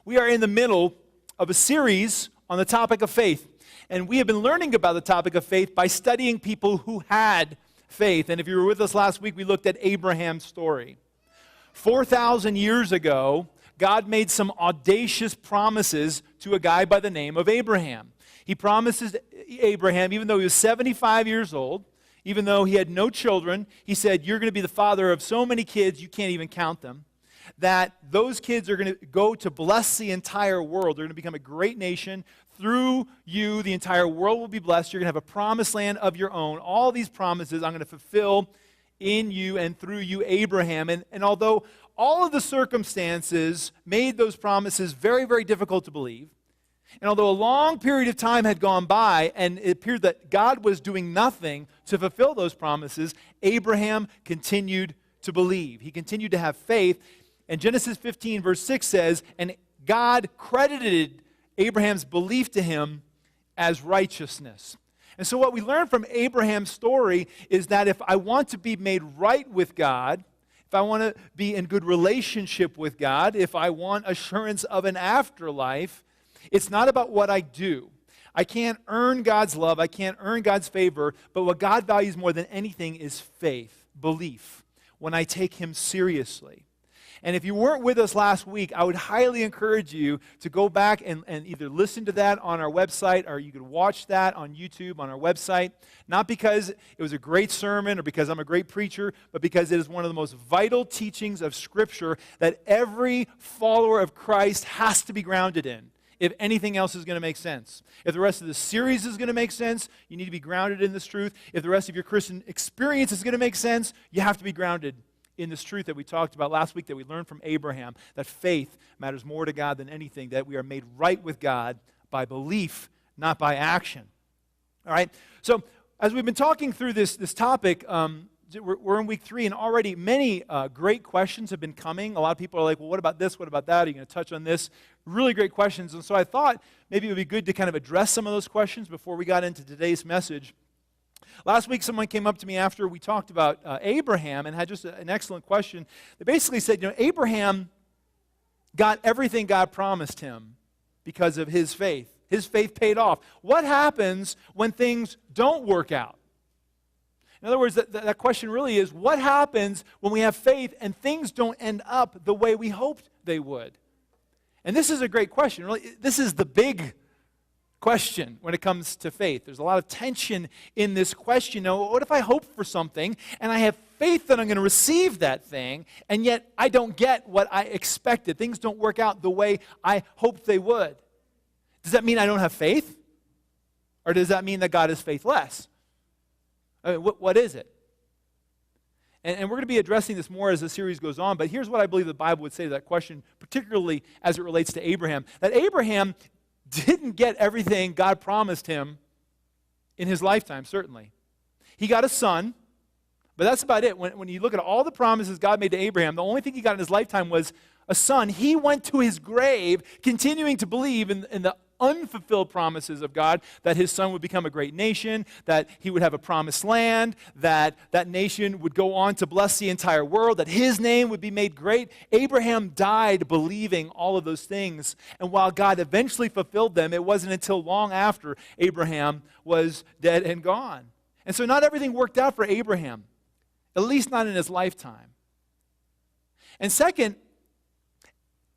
We are in the middle of a series on the topic of faith. And we have been learning about the topic of faith by studying people who had faith. And if you were with us last week, we looked at Abraham's story. 4,000 years ago, God made some audacious promises to a guy by the name of Abraham. He promises Abraham, even though he was 75 years old, even though he had no children, he said, you're going to be the father of so many kids, you can't even count them, that those kids are going to go to bless the entire world. They're going to become a great nation. Through you, the entire world will be blessed. You're going to have a promised land of your own. All these promises I'm going to fulfill in you and through you, Abraham. And although all of the circumstances made those promises very, very difficult to believe, and although a long period of time had gone by and it appeared that God was doing nothing to fulfill those promises, Abraham continued to believe. He continued to have faith. And Genesis 15 verse 6 says, and God credited Abraham's belief to him as righteousness. And so what we learn from Abraham's story is that if I want to be made right with God, if I want to be in good relationship with God, if I want assurance of an afterlife, it's not about what I do. I can't earn God's love. I can't earn God's favor. But what God values more than anything is faith, belief, when I take Him seriously. And if you weren't with us last week, I would highly encourage you to go back and either listen to that on our website or you could watch that on YouTube on our website. Not because it was a great sermon or because I'm a great preacher, but because it is one of the most vital teachings of Scripture that every follower of Christ has to be grounded in. If anything else is going to make sense. If the rest of the series is going to make sense, you need to be grounded in this truth. If the rest of your Christian experience is going to make sense, you have to be grounded in this truth that we talked about last week, that we learned from Abraham, that faith matters more to God than anything, that we are made right with God by belief, not by action. All right? So as we've been talking through this topic, we're in week 3, and already many great questions have been coming. A lot of people are like, well, what about this? What about that? Are you going to touch on this? Really great questions. And so I thought maybe it would be good to kind of address some of those questions before we got into today's message. Last week, someone came up to me after we talked about Abraham and had just an excellent question. They basically said, Abraham got everything God promised him because of his faith. His faith paid off. What happens when things don't work out? In other words, that question really is, what happens when we have faith and things don't end up the way we hoped they would? And this is a great question. Really, this is the big question when it comes to faith. There's a lot of tension in this question. What if I hope for something and I have faith that I'm going to receive that thing, and yet I don't get what I expected? Things don't work out the way I hoped they would. Does that mean I don't have faith? Or does that mean that God is faithless? I mean, what is it? And we're going to be addressing this more as the series goes on, but here's what I believe the Bible would say to that question, particularly as it relates to Abraham. That Abraham didn't get everything God promised him in his lifetime, certainly. He got a son, but that's about it. When you look at all the promises God made to Abraham, the only thing he got in his lifetime was a son. He went to his grave continuing to believe in the unfulfilled promises of God, that his son would become a great nation, that he would have a promised land, that that nation would go on to bless the entire world, that his name would be made great. Abraham died believing all of those things, and while God eventually fulfilled them, it wasn't until long after Abraham was dead and gone. And so not everything worked out for Abraham, at least not in his lifetime. And second,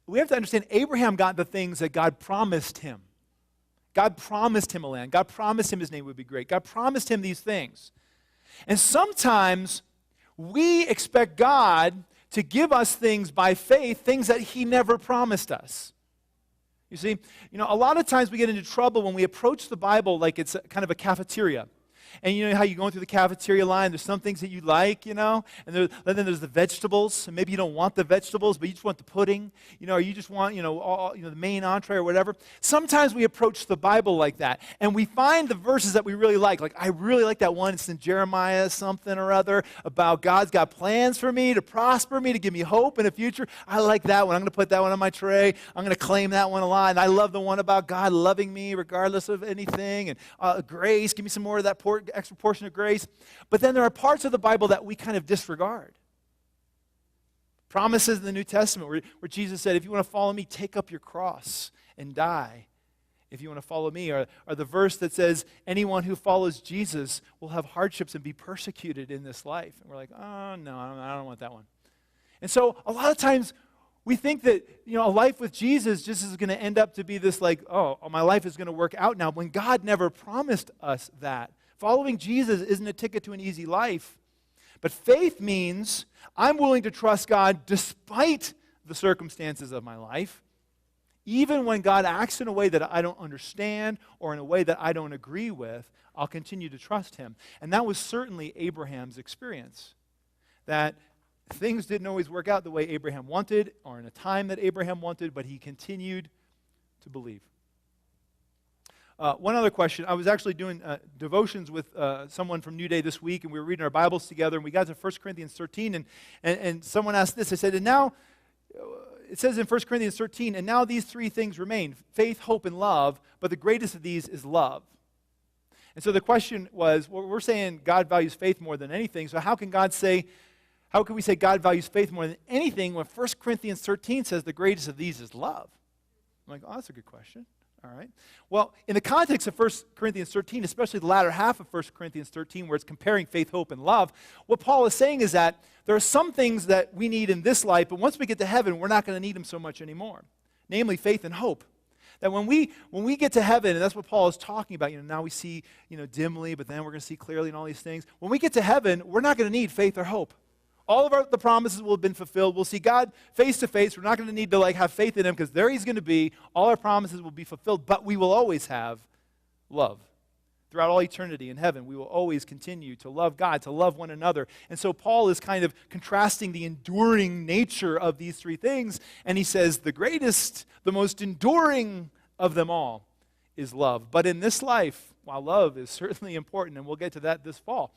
we have to understand Abraham got the things that God promised him. God promised him a land. God promised him his name would be great. God promised him these things. And sometimes we expect God to give us things by faith, things that he never promised us. You see, a lot of times we get into trouble when we approach the Bible like it's kind of a cafeteria. And you know how you're going through the cafeteria line, there's some things that you like, and then there's the vegetables, and maybe you don't want the vegetables, but you just want the pudding, or you just want, the main entree or whatever. Sometimes we approach the Bible like that, and we find the verses that we really like. Like, I really like that one, it's in Jeremiah something or other, about God's got plans for me, to prosper me, to give me hope in the future. I like that one. I'm going to put that one on my tray. I'm going to claim that one a lot. And I love the one about God loving me regardless of anything, and grace, give me some more of that extra portion of grace. But then there are parts of the Bible that we kind of disregard. Promises in the New Testament where Jesus said, if you want to follow me, take up your cross and die. If you want to follow me, or the verse that says, anyone who follows Jesus will have hardships and be persecuted in this life. And we're like, oh, no, I don't want that one. And so a lot of times we think that, a life with Jesus just is going to end up to be this like, oh, my life is going to work out now, when God never promised us that. Following Jesus isn't a ticket to an easy life. But faith means I'm willing to trust God despite the circumstances of my life. Even when God acts in a way that I don't understand or in a way that I don't agree with, I'll continue to trust him. And that was certainly Abraham's experience. That things didn't always work out the way Abraham wanted or in a time that Abraham wanted, but he continued to believe. One other question. I was actually doing devotions with someone from Newday this week, and we were reading our Bibles together, and we got to 1 Corinthians 13, and someone asked this. I said, and now, it says in 1 Corinthians 13, and now these three things remain, faith, hope, and love, but the greatest of these is love. And so the question was, well, we're saying God values faith more than anything, so how can we say God values faith more than anything when 1 Corinthians 13 says the greatest of these is love? I'm like, oh, that's a good question. All right. Well, in the context of 1 Corinthians 13, especially the latter half of 1 Corinthians 13, where it's comparing faith, hope, and love, what Paul is saying is that there are some things that we need in this life, but once we get to heaven, we're not going to need them so much anymore. Namely, faith and hope. That when we get to heaven, and that's what Paul is talking about, now we see, dimly, but then we're going to see clearly and all these things. When we get to heaven, we're not going to need faith or hope. All of the promises will have been fulfilled. We'll see God face to face. We're not going to need to have faith in him because there he's going to be. All our promises will be fulfilled, but we will always have love. Throughout all eternity in heaven, we will always continue to love God, to love one another. And so Paul is kind of contrasting the enduring nature of these three things, and he says the greatest, the most enduring of them all is love. But in this life, while love is certainly important, and we'll get to that this fall,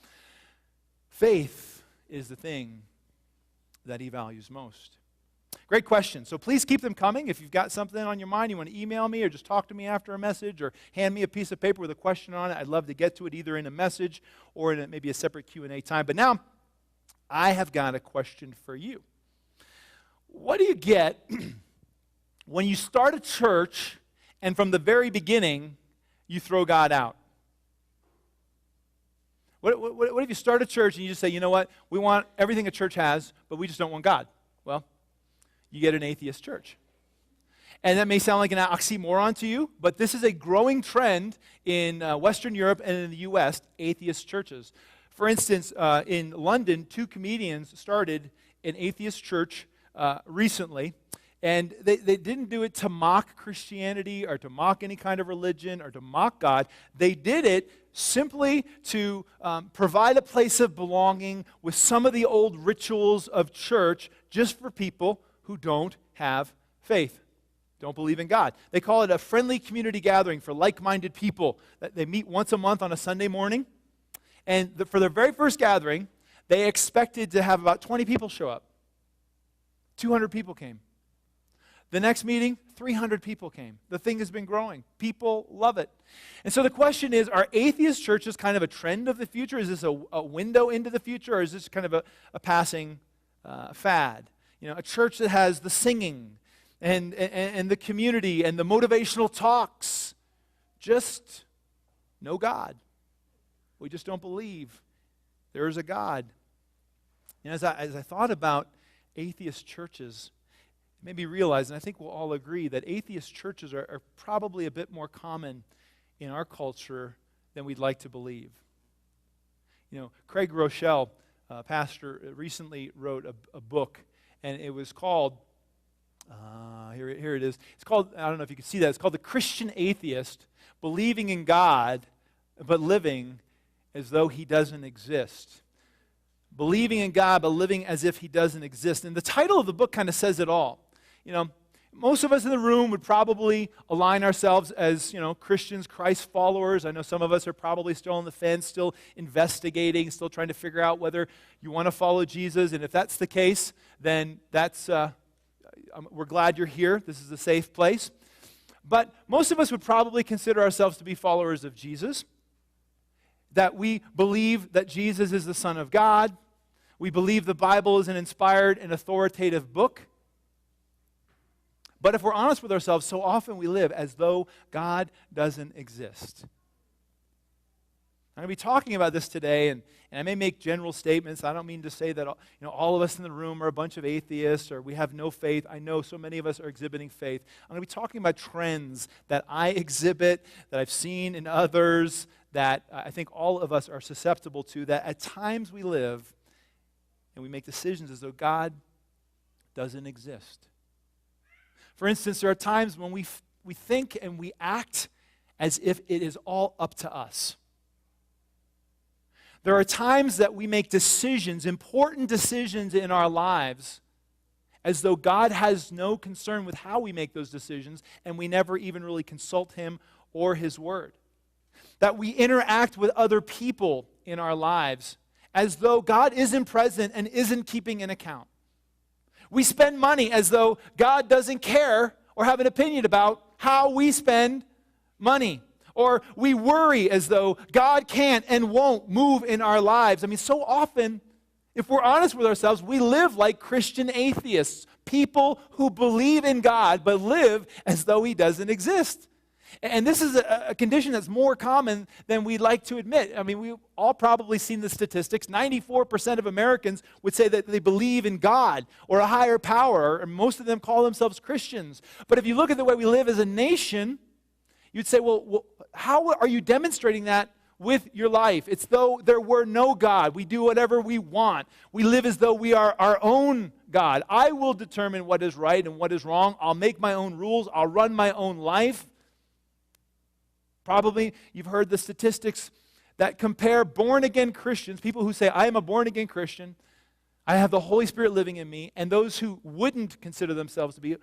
faith is the thing that he values most. Great question. So please keep them coming. If you've got something on your mind, you want to email me or just talk to me after a message or hand me a piece of paper with a question on it. I'd love to get to it either in a message or in maybe a separate Q&A time. But now, I have got a question for you. What do you get when you start a church and from the very beginning you throw God out? What if you start a church and you just say, you know what, we want everything a church has, but we just don't want God? Well, you get an atheist church. And that may sound like an oxymoron to you, but this is a growing trend in Western Europe and in the U.S., atheist churches. For instance, in London, 2 comedians started an atheist church recently, and they didn't do it to mock Christianity or to mock any kind of religion or to mock God. They did it simply to provide a place of belonging with some of the old rituals of church just for people who don't have faith, don't believe in God. They call it a friendly community gathering for like-minded people. They meet once a month on a Sunday morning, and for their very first gathering, they expected to have about 20 people show up. 200 people came. The next meeting, 300 people came. The thing has been growing. People love it. And so the question is, are atheist churches kind of a trend of the future? Is this a window into the future, or is this kind of a passing fad? A church that has the singing and the community and the motivational talks. Just no God. We just don't believe there is a God. And as I thought about atheist churches, it made me realize, and I think we'll all agree, that atheist churches are probably a bit more common in our culture than we'd like to believe. Craig Rochelle, pastor, recently wrote a book, and it was called, here it is. It's called, I don't know if you can see that, it's called The Christian Atheist, Believing in God, but Living as Though He Doesn't Exist. Believing in God, but living as if He doesn't exist. And the title of the book kind of says it all. Most of us in the room would probably align ourselves as, Christians, Christ followers. I know some of us are probably still on the fence, still investigating, still trying to figure out whether you want to follow Jesus. And if that's the case, then we're glad you're here. This is a safe place. But most of us would probably consider ourselves to be followers of Jesus, that we believe that Jesus is the Son of God. We believe the Bible is an inspired and authoritative book. But if we're honest with ourselves, so often we live as though God doesn't exist. I'm going to be talking about this today, and I may make general statements. I don't mean to say that all of us in the room are a bunch of atheists or we have no faith. I know so many of us are exhibiting faith. I'm going to be talking about trends that I exhibit, that I've seen in others, that I think all of us are susceptible to, that at times we live and we make decisions as though God doesn't exist. For instance, there are times when we think and we act as if it is all up to us. There are times that we make decisions, important decisions in our lives, as though God has no concern with how we make those decisions, and we never even really consult Him or His Word. That we interact with other people in our lives as though God isn't present and isn't keeping an account. We spend money as though God doesn't care or have an opinion about how we spend money. Or we worry as though God can't and won't move in our lives. I mean, so often, if we're honest with ourselves, we live like Christian atheists, people who believe in God but live as though He doesn't exist. And this is a condition that's more common than we'd like to admit. I mean, we've all probably seen the statistics. 94% of Americans would say that they believe in God or a higher power, and most of them call themselves Christians. But if you look at the way we live as a nation, you'd say, well, how are you demonstrating that with your life? It's though there were no God. We do whatever we want. We live as though we are our own God. I will determine what is right and what is wrong. I'll make my own rules. I'll run my own life. Probably you've heard the statistics that compare born-again Christians, people who say, I am a born-again Christian, I have the Holy Spirit living in me, and those who wouldn't consider themselves to be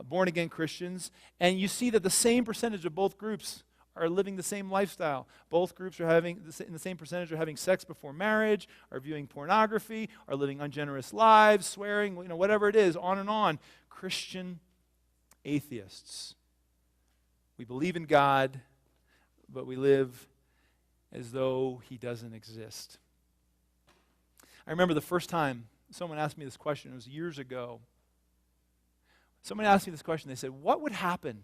born-again Christians, and you see that the same percentage of both groups are living the same lifestyle. Both groups are having, in the same percentage, are having sex before marriage, are viewing pornography, are living ungenerous lives, swearing, whatever it is, on and on. Christian atheists. We believe in God, but we live as though He doesn't exist. I remember the first time someone asked me this question, it was years ago. Someone asked me this question, they said, what would happen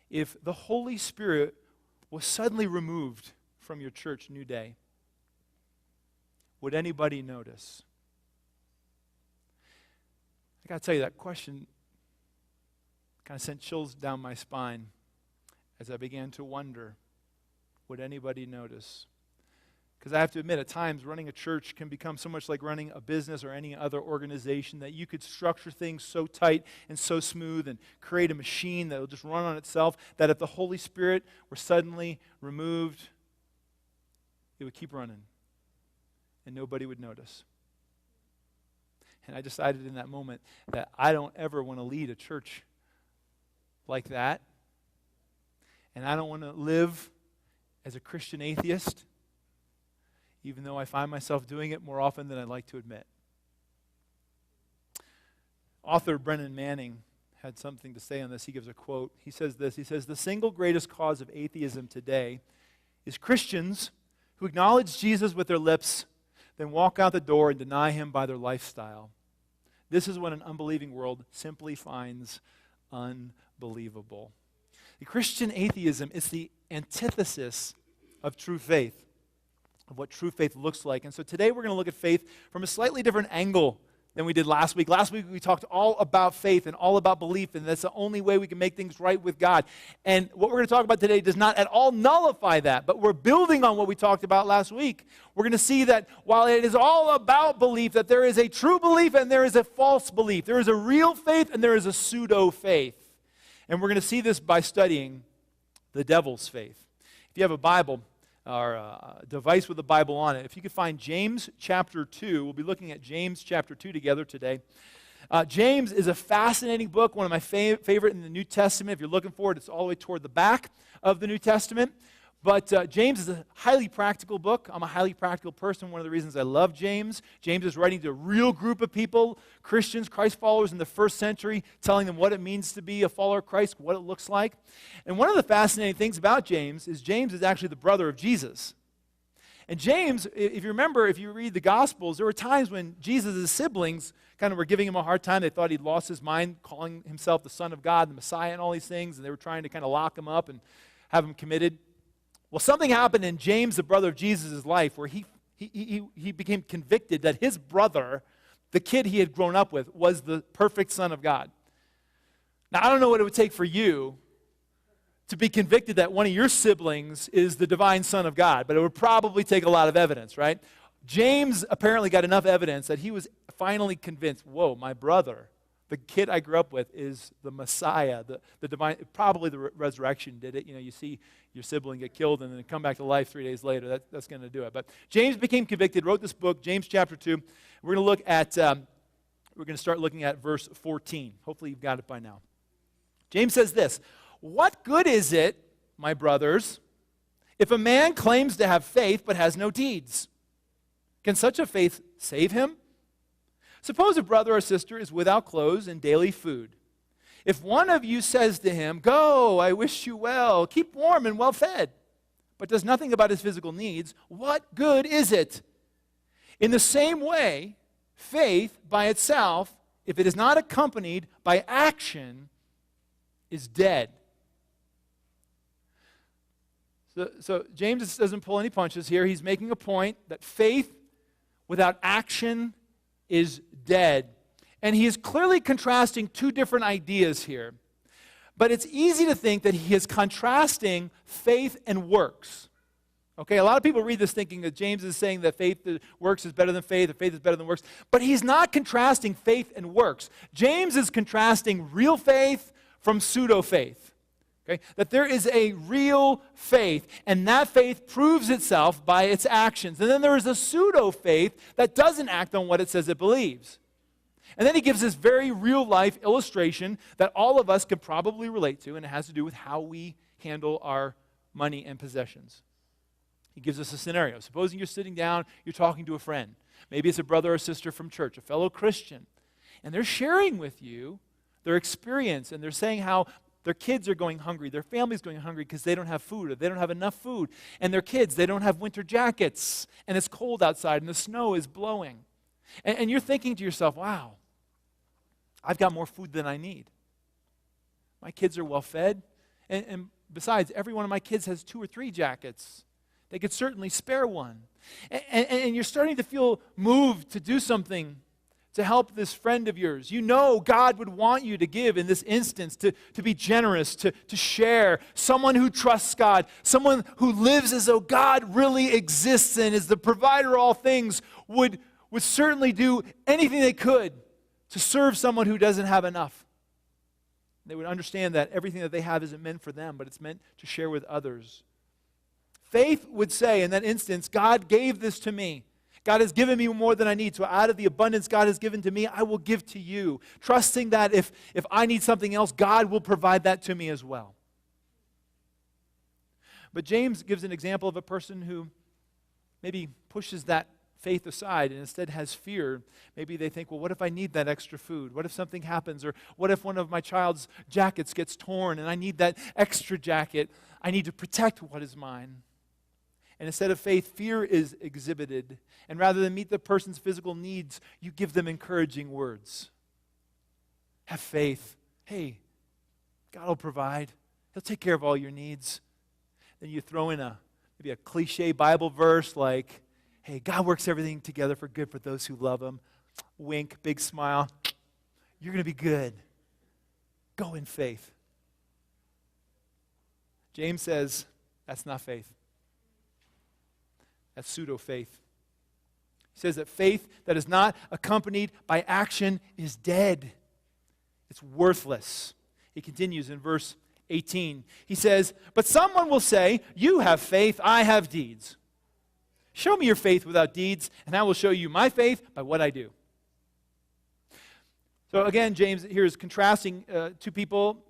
if the Holy Spirit was suddenly removed from your church, Newday? Would anybody notice? I got to tell you, that question kind of sent chills down my spine as I began to wonder, would anybody notice? Because I have to admit, at times, running a church can become so much like running a business or any other organization, that you could structure things so tight and so smooth and create a machine that will just run on itself, that if the Holy Spirit were suddenly removed, it would keep running and nobody would notice. And I decided in that moment that I don't ever want to lead a church like that. And I don't want to live as a Christian atheist, even though I find myself doing it more often than I'd like to admit. Author Brennan Manning had something to say on this. He gives a quote. He says this. He says, the single greatest cause of atheism today is Christians who acknowledge Jesus with their lips, then walk out the door and deny Him by their lifestyle. This is what an unbelieving world simply finds unbelievable. The Christian atheism is the antithesis of true faith, of what true faith looks like. And so today we're going to look at faith from a slightly different angle than we did last week. Last week we talked all about faith and all about belief, and that's the only way we can make things right with God. And what we're going to talk about today does not at all nullify that, but we're building on what we talked about last week. We're going to see that while it is all about belief, that there is a true belief and there is a false belief. There is a real faith and there is a pseudo-faith. And we're going to see this by studying the devil's faith. If you have a Bible or a device with a Bible on it, if you could find James chapter 2, we'll be looking at James chapter 2 together today. James is a fascinating book, one of my favorite in the New Testament. If you're looking for it, it's all the way toward the back of the New Testament. But James is a highly practical book. I'm a highly practical person. One of the reasons I love James. James is writing to a real group of people, Christians, Christ followers in the first century, telling them what it means to be a follower of Christ, what it looks like. And one of the fascinating things about James is actually the brother of Jesus. And James, if you remember, if you read the Gospels, there were times when Jesus' siblings kind of were giving him a hard time. They thought he'd lost his mind, calling himself the Son of God, the Messiah, and all these things, and they were trying to kind of lock him up and have him committed. Well, something happened in James, the brother of Jesus' life, where he became convicted that his brother, the kid he had grown up with, was the perfect Son of God. Now, I don't know what it would take for you to be convicted that one of your siblings is the divine Son of God, but it would probably take a lot of evidence, right? James apparently got enough evidence that he was finally convinced, whoa, my brother, the kid I grew up with, is the Messiah, the divine, probably the resurrection did it. You know, you see your sibling get killed and then come back to life 3 days later. That's going to do it. But James became convicted, wrote this book, James chapter 2. We're going to look at, we're going to start looking at verse 14. Hopefully you've got it by now. James says this, "What good is it, my brothers, if a man claims to have faith but has no deeds? Can such a faith save him? Suppose a brother or sister is without clothes and daily food. If one of you says to him, 'Go, I wish you well, keep warm and well fed,' but does nothing about his physical needs, what good is it? In the same way, faith by itself, if it is not accompanied by action, is dead." So James doesn't pull any punches here. He's making a point that faith without action is dead. And he is clearly contrasting two different ideas here. But it's easy to think that he is contrasting faith and works. Okay, a lot of people read this thinking that James is saying that faith works is better than faith, or faith is better than works. But he's not contrasting faith and works. James is contrasting real faith from pseudo-faith. Okay? That there is a real faith, and that faith proves itself by its actions. And then there is a pseudo-faith that doesn't act on what it says it believes. And then he gives this very real-life illustration that all of us can probably relate to, and it has to do with how we handle our money and possessions. He gives us a scenario. Supposing you're sitting down, you're talking to a friend. Maybe it's a brother or sister from church, a fellow Christian. And they're sharing with you their experience, and they're saying how their kids are going hungry, their family's going hungry because they don't have food, or they don't have enough food. And their kids, they don't have winter jackets, and it's cold outside, and the snow is blowing. And you're thinking to yourself, wow, I've got more food than I need. My kids are well fed, and besides, every one of my kids has 2 or 3 jackets. They could certainly spare one. And you're starting to feel moved to do something to help this friend of yours. You know God would want you to give in this instance, to be generous, to share. Someone who trusts God, someone who lives as though God really exists and is the provider of all things, would certainly do anything they could to serve someone who doesn't have enough. They would understand that everything that they have isn't meant for them, but it's meant to share with others. Faith would say in that instance, God gave this to me. God has given me more than I need, so out of the abundance God has given to me, I will give to you, trusting that if I need something else, God will provide that to me as well. But James gives an example of a person who maybe pushes that faith aside and instead has fear. Maybe they think, well, what if I need that extra food? What if something happens? Or what if one of my child's jackets gets torn and I need that extra jacket? I need to protect what is mine. And instead of faith, fear is exhibited. And rather than meet the person's physical needs, you give them encouraging words. Have faith. Hey, God will provide. He'll take care of all your needs. Then you throw in maybe a cliche Bible verse like, hey, God works everything together for good for those who love Him. Wink, big smile. You're going to be good. Go in faith. James says that's not faith. That's pseudo-faith. He says that faith that is not accompanied by action is dead. It's worthless. He continues in verse 18. He says, "But someone will say, 'You have faith, I have deeds. Show me your faith without deeds, and I will show you my faith by what I do.'" So again, James here is contrasting two people.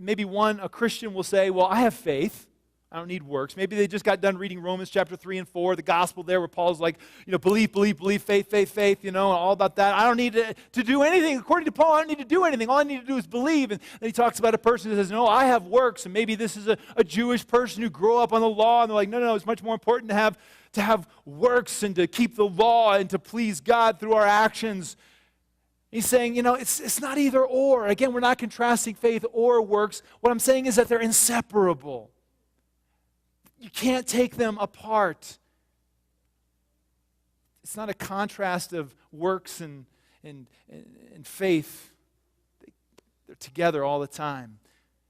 Maybe one, a Christian, will say, "Well, I have faith. I don't need works. Maybe they just got done reading Romans chapter 3 and 4, the gospel there where Paul's like, believe, faith, all about that. I don't need to do anything. According to Paul, I don't need to do anything. All I need to do is believe. And then he talks about a person who says, no, I have works. And maybe this is a Jewish person who grew up on the law. And they're like, no, it's much more important to have works and to keep the law and to please God through our actions. He's saying, it's not either or. Again, we're not contrasting faith or works. What I'm saying is that they're inseparable. You can't take them apart. It's not a contrast of works and faith. They're together all the time.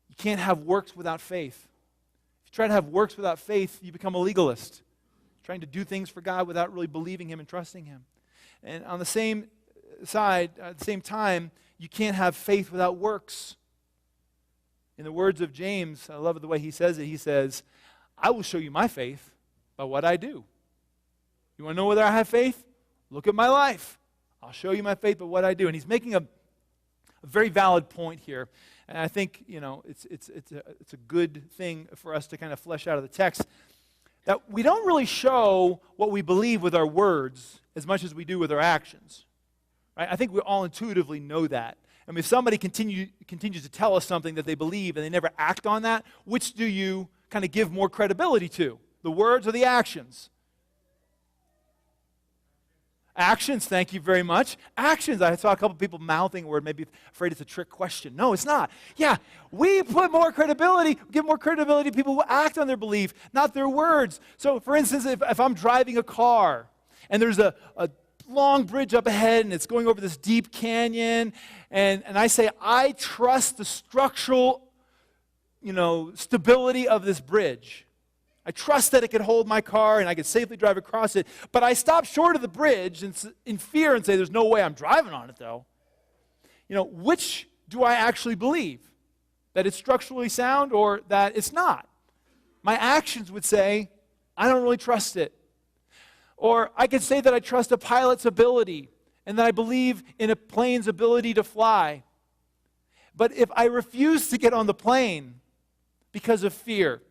You can't have works without faith. If you try to have works without faith, you become a legalist, trying to do things for God without really believing Him and trusting Him. And on the same side, at the same time, you can't have faith without works. In the words of James, I love the way he says it. He says, I will show you my faith by what I do. You want to know whether I have faith? Look at my life. I'll show you my faith by what I do. And he's making a very valid point here. And I think, it's a good thing for us to kind of flesh out of the text, that we don't really show what we believe with our words as much as we do with our actions. Right? I think we all intuitively know that. I mean, if somebody continues to tell us something that they believe and they never act on that, which do you kind of give more credibility to? The words or the actions? Actions, thank you very much. Actions. I saw a couple people mouthing a word, maybe afraid it's a trick question. No, it's not. Yeah, we put more credibility, give more credibility to people who act on their belief, not their words. So, for instance, if I'm driving a car and there's a long bridge up ahead and it's going over this deep canyon, and I say, I trust the structural stability of this bridge. I trust that it can hold my car and I can safely drive across it. But I stop short of the bridge in fear and say, there's no way I'm driving on it, though. Which do I actually believe? That it's structurally sound or that it's not? My actions would say, I don't really trust it. Or I could say that I trust a pilot's ability and that I believe in a plane's ability to fly. But if I refuse to get on the plane because of fear,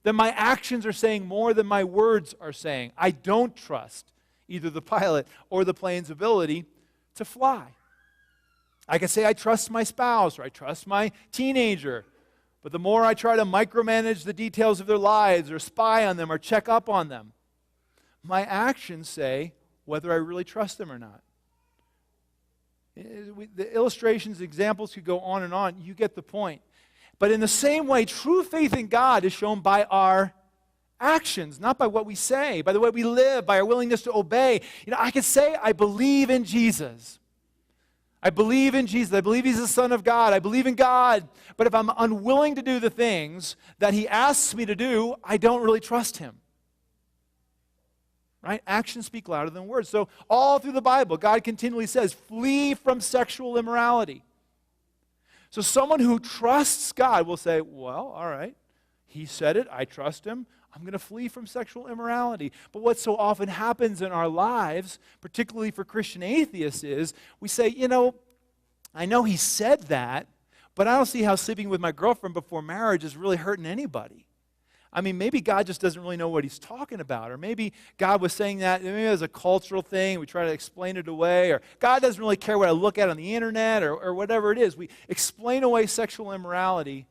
then my actions are saying more than my words are saying. I don't trust either the pilot or the plane's ability to fly. I can say I trust my spouse or I trust my teenager, but the more I try to micromanage the details of their lives or spy on them or check up on them, my actions say whether I really trust them or not. The illustrations, examples could go on and on. You get the point. But in the same way, true faith in God is shown by our actions, not by what we say, by the way we live, by our willingness to obey. I could say I believe in Jesus. I believe in Jesus. I believe He's the Son of God. I believe in God. But if I'm unwilling to do the things that He asks me to do, I don't really trust Him. Right? Actions speak louder than words. So all through the Bible, God continually says, flee from sexual immorality. So someone who trusts God will say, well, all right, He said it, I trust Him, I'm going to flee from sexual immorality. But what so often happens in our lives, particularly for Christian atheists, is we say, I know He said that, but I don't see how sleeping with my girlfriend before marriage is really hurting anybody. I mean, maybe God just doesn't really know what He's talking about. Or maybe God was saying that, maybe it was a cultural thing. We try to explain it away. Or God doesn't really care what I look at on the internet or whatever it is. We explain away sexual immorality,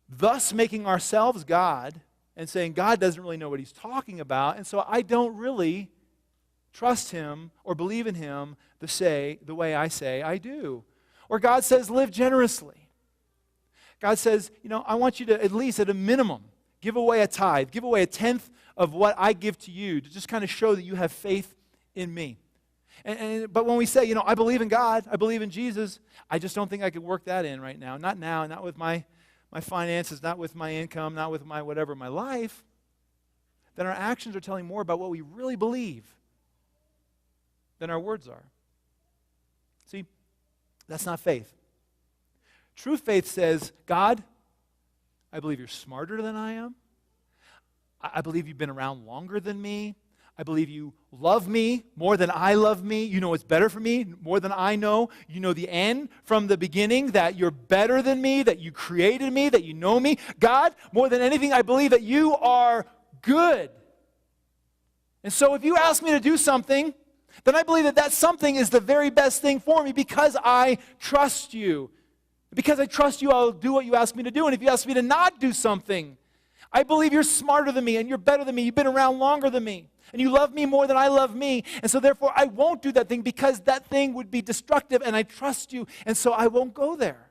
thus making ourselves God and saying God doesn't really know what He's talking about. And so I don't really trust Him or believe in Him the way I say I do. Or God says, live generously. God says, I want you to at least at a minimum, give away a tithe, give away a tenth of what I give to you to just kind of show that you have faith in me. But when we say, I believe in God, I believe in Jesus, I just don't think I could work that in right now. Not with my finances, not with my income, not with my whatever, my life. Then our actions are telling more about what we really believe than our words are. See, that's not faith. True faith says, God, I believe You're smarter than I am. I believe You've been around longer than me. I believe you love me more than I love me. You know what's better for me more than I know. You know the end from the beginning, that you're better than me, that you created me, that you know me. God, more than anything, I believe that you are good. And so if you ask me to do something, then I believe that that something is the very best thing for me because I trust you. Because I trust you, I'll do what you ask me to do. And if you ask me to not do something, I believe you're smarter than me and you're better than me. You've been around longer than me. And you love me more than I love me. And so therefore, I won't do that thing because that thing would be destructive and I trust you. And so I won't go there.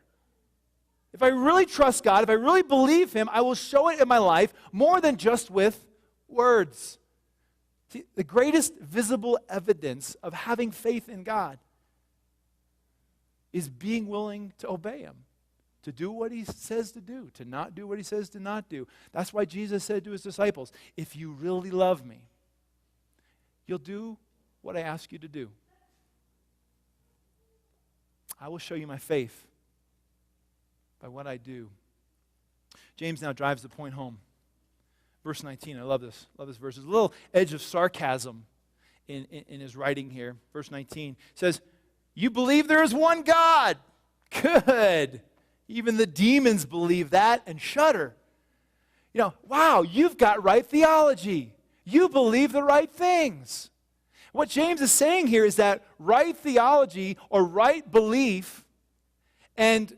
If I really trust God, if I really believe Him, I will show it in my life more than just with words. See, the greatest visible evidence of having faith in God is being willing to obey Him, to do what He says to do, to not do what He says to not do. That's why Jesus said to His disciples, if you really love me, you'll do what I ask you to do. I will show you my faith by what I do. James now drives the point home. Verse 19, I love this. Love this verse. There's a little edge of sarcasm in his writing here. Verse 19 says, you believe there is one God. Good. Even the demons believe that and shudder. You know, wow, you've got right theology. You believe the right things. What James is saying here is that right theology or right belief and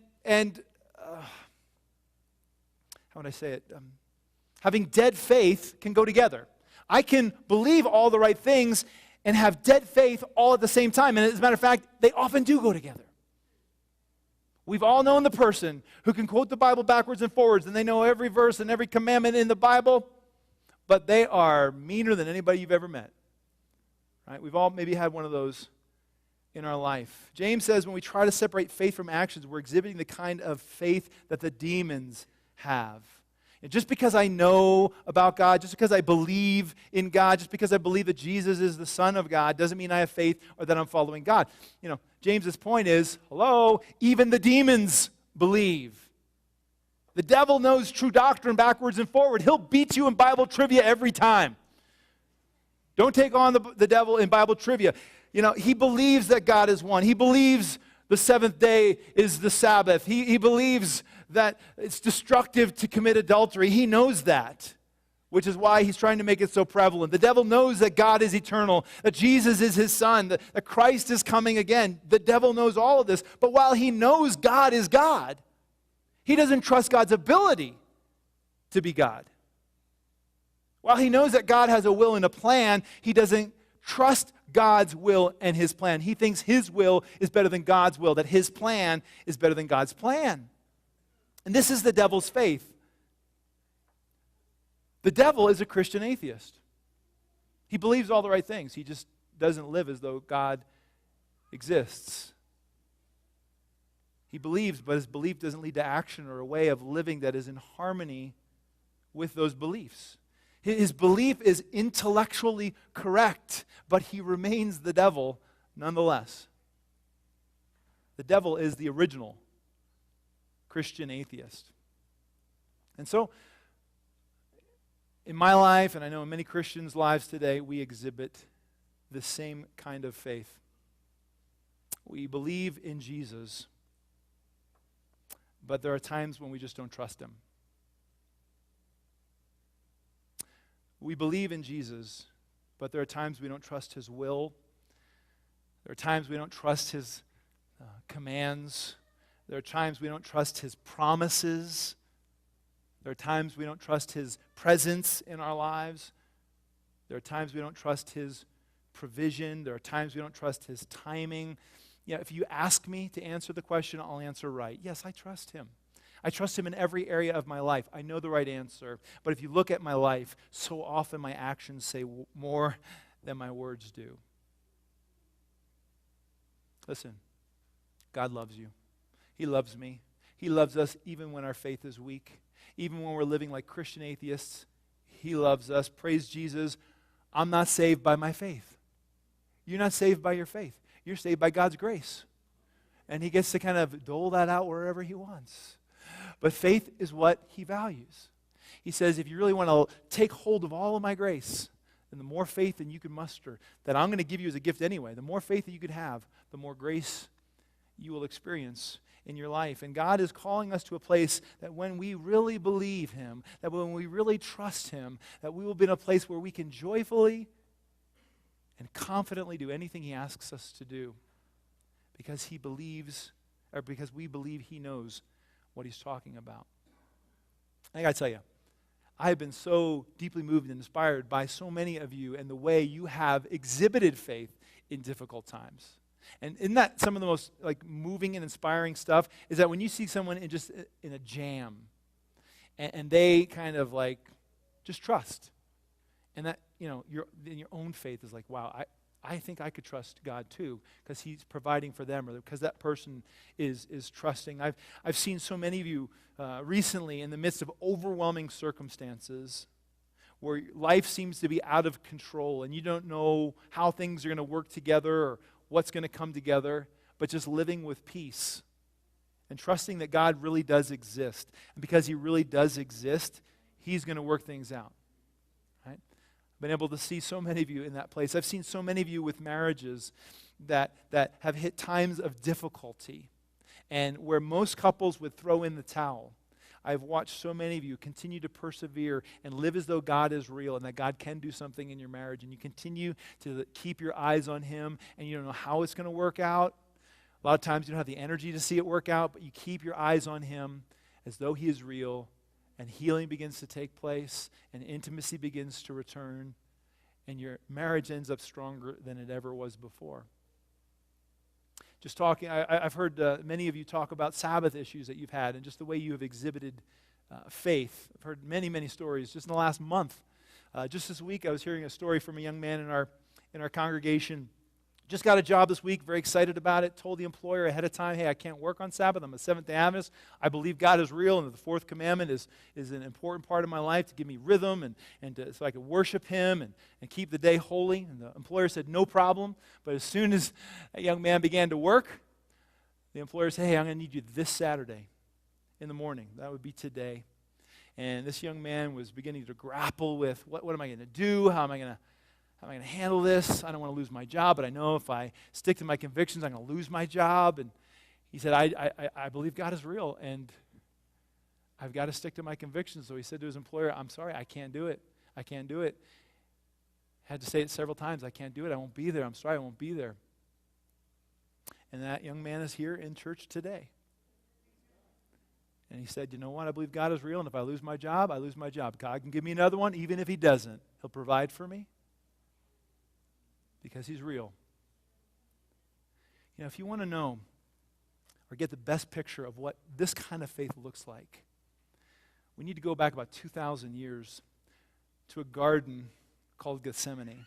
how would I say it? Having dead faith can go together. I can believe all the right things and have dead faith all at the same time. And as a matter of fact, they often do go together. We've all known the person who can quote the Bible backwards and forwards, and they know every verse and every commandment in the Bible, but they are meaner than anybody you've ever met. Right? We've all maybe had one of those in our life. James says when we try to separate faith from actions, we're exhibiting the kind of faith that the demons have. And just because I know about God, just because I believe in God, just because I believe that Jesus is the Son of God, doesn't mean I have faith or that I'm following God. You know, James's point is, hello, even the demons believe. The devil knows true doctrine backwards and forward. He'll beat you in Bible trivia every time. Don't take on the devil in Bible trivia. You know, he believes that God is one. He believes the seventh day is the Sabbath. He believes that it's destructive to commit adultery. He knows that, which is why he's trying to make it so prevalent. The devil knows that God is eternal, that Jesus is his Son, that Christ is coming again. The devil knows all of this. But while he knows God is God, he doesn't trust God's ability to be God. While he knows that God has a will and a plan, he doesn't trust God's will and his plan. He thinks his will is better than God's will, that his plan is better than God's plan. And this is the devil's faith. The devil is a Christian atheist. He believes all the right things. He just doesn't live as though God exists. He believes, but his belief doesn't lead to action or a way of living that is in harmony with those beliefs. His belief is intellectually correct, but he remains the devil nonetheless. The devil is the original Christian atheist. And so, in my life, and I know in many Christians' lives today, we exhibit the same kind of faith. We believe in Jesus, but there are times when we just don't trust him. We believe in Jesus, but there are times we don't trust his will. There are times we don't trust his commands. There are times we don't trust his promises. There are times we don't trust his presence in our lives. There are times we don't trust his provision. There are times we don't trust his timing. You know, if you ask me to answer the question, I'll answer right. Yes, I trust him. I trust him in every area of my life. I know the right answer. But if you look at my life, so often my actions say more than my words do. Listen, God loves you. He loves me. He loves us even when our faith is weak. Even when we're living like Christian atheists, he loves us. Praise Jesus. I'm not saved by my faith. You're not saved by your faith. You're saved by God's grace. And he gets to kind of dole that out wherever he wants. But faith is what he values. He says, if you really want to take hold of all of my grace, and the more faith than you could muster, that I'm going to give you as a gift anyway, the more faith that you could have, the more grace you will experience in your life. And God is calling us to a place that when we really believe him, that when we really trust him, that we will be in a place where we can joyfully and confidently do anything he asks us to do because he believes, or because we believe he knows what he's talking about. I got to tell you, I have been so deeply moved and inspired by so many of you and the way you have exhibited faith in difficult times. And isn't that some of the most moving and inspiring stuff? Is that when you see someone in a jam, and they kind of just trust, and that your own faith is wow, I think I could trust God too because he's providing for them, or because that person is trusting. I've seen so many of you recently in the midst of overwhelming circumstances where life seems to be out of control and you don't know how things are going to work together or what's going to come together, but just living with peace and trusting that God really does exist. And because he really does exist, he's going to work things out. Right? I've been able to see so many of you in that place. I've seen so many of you with marriages that have hit times of difficulty and where most couples would throw in the towel. I've watched so many of you continue to persevere and live as though God is real and that God can do something in your marriage, and you continue to keep your eyes on him, and you don't know how it's going to work out. A lot of times you don't have the energy to see it work out, but you keep your eyes on him as though he is real, and healing begins to take place, and intimacy begins to return, and your marriage ends up stronger than it ever was before. Just talking, I've heard many of you talk about Sabbath issues that you've had and just the way you have exhibited faith. I've heard many, many stories just in the last month. Just this week, I was hearing a story from a young man in our congregation. Just got a job this week, very excited about it, told the employer ahead of time, hey, I can't work on Sabbath. I'm a Seventh-day Adventist. I believe God is real, and the fourth commandment is an important part of my life to give me rhythm so I can worship him and keep the day holy. And the employer said, no problem. But as soon as that young man began to work, the employer said, hey, I'm going to need you this Saturday in the morning. That would be today. And this young man was beginning to grapple with, what am I going to do? How am I going to handle this? I don't want to lose my job, but I know if I stick to my convictions, I'm going to lose my job. And he said, I believe God is real, and I've got to stick to my convictions. So he said to his employer, I'm sorry, I can't do it. I can't do it. Had to say it several times. I can't do it. I won't be there. I'm sorry, I won't be there. And that young man is here in church today. And he said, you know what? I believe God is real, and if I lose my job, I lose my job. God can give me another one, even if he doesn't. He'll provide for me. Because he's real. If you want to know or get the best picture of what this kind of faith looks like, we need to go back about 2,000 years to a garden called Gethsemane.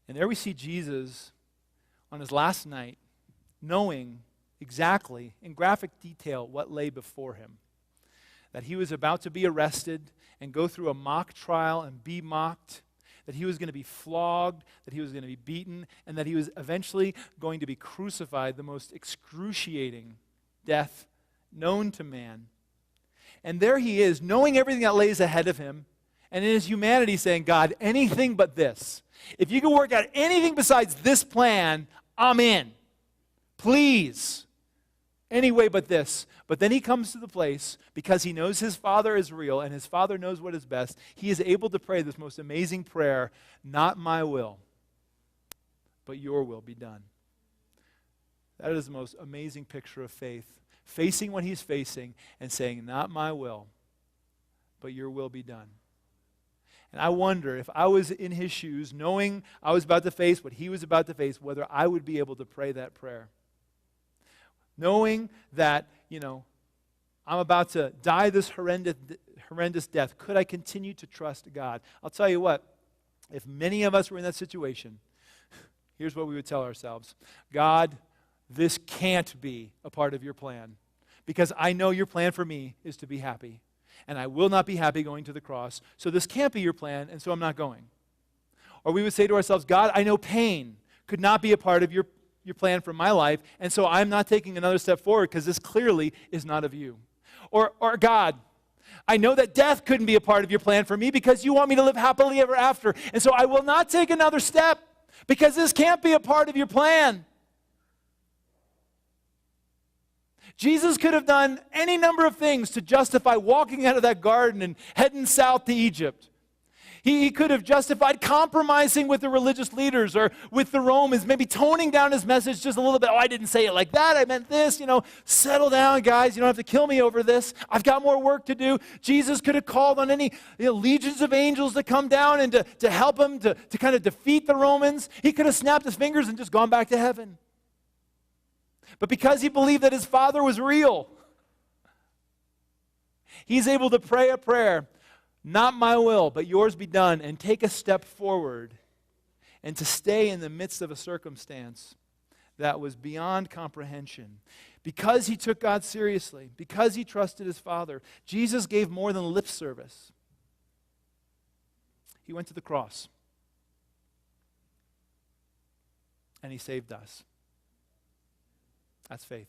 And there we see Jesus on his last night, knowing exactly, in graphic detail, what lay before him. That he was about to be arrested and go through a mock trial and be mocked, that he was going to be flogged, that he was going to be beaten, and that he was eventually going to be crucified, the most excruciating death known to man. And there he is, knowing everything that lays ahead of him, and in his humanity saying, God, anything but this. If you can work out anything besides this plan, I'm in. Please. Any way but this. But then he comes to the place, because he knows his Father is real and his Father knows what is best, he is able to pray this most amazing prayer, not my will, but your will be done. That is the most amazing picture of faith. Facing what he's facing and saying, not my will, but your will be done. And I wonder if I was in his shoes, knowing I was about to face what he was about to face, whether I would be able to pray that prayer. Knowing that, I'm about to die this horrendous death, could I continue to trust God? I'll tell you what, if many of us were in that situation, here's what we would tell ourselves. God, this can't be a part of your plan, because I know your plan for me is to be happy, and I will not be happy going to the cross, so this can't be your plan, and so I'm not going. Or we would say to ourselves, God, I know pain could not be a part of your plan for my life, and so I'm not taking another step forward because this clearly is not of you. Or God, I know that death couldn't be a part of your plan for me because you want me to live happily ever after. And so I will not take another step because this can't be a part of your plan. Jesus could have done any number of things to justify walking out of that garden and heading south to Egypt. He could have justified compromising with the religious leaders or with the Romans, maybe toning down his message just a little bit. Oh, I didn't say it like that. I meant this. Settle down, guys. You don't have to kill me over this. I've got more work to do. Jesus could have called on any legions of angels to come down and to help him to kind of defeat the Romans. He could have snapped his fingers and just gone back to heaven. But because he believed that his Father was real, he's able to pray a prayer. Not my will, but yours be done, and take a step forward and to stay in the midst of a circumstance that was beyond comprehension. Because he took God seriously, because he trusted his Father, Jesus gave more than lip service. He went to the cross, and he saved us. That's faith.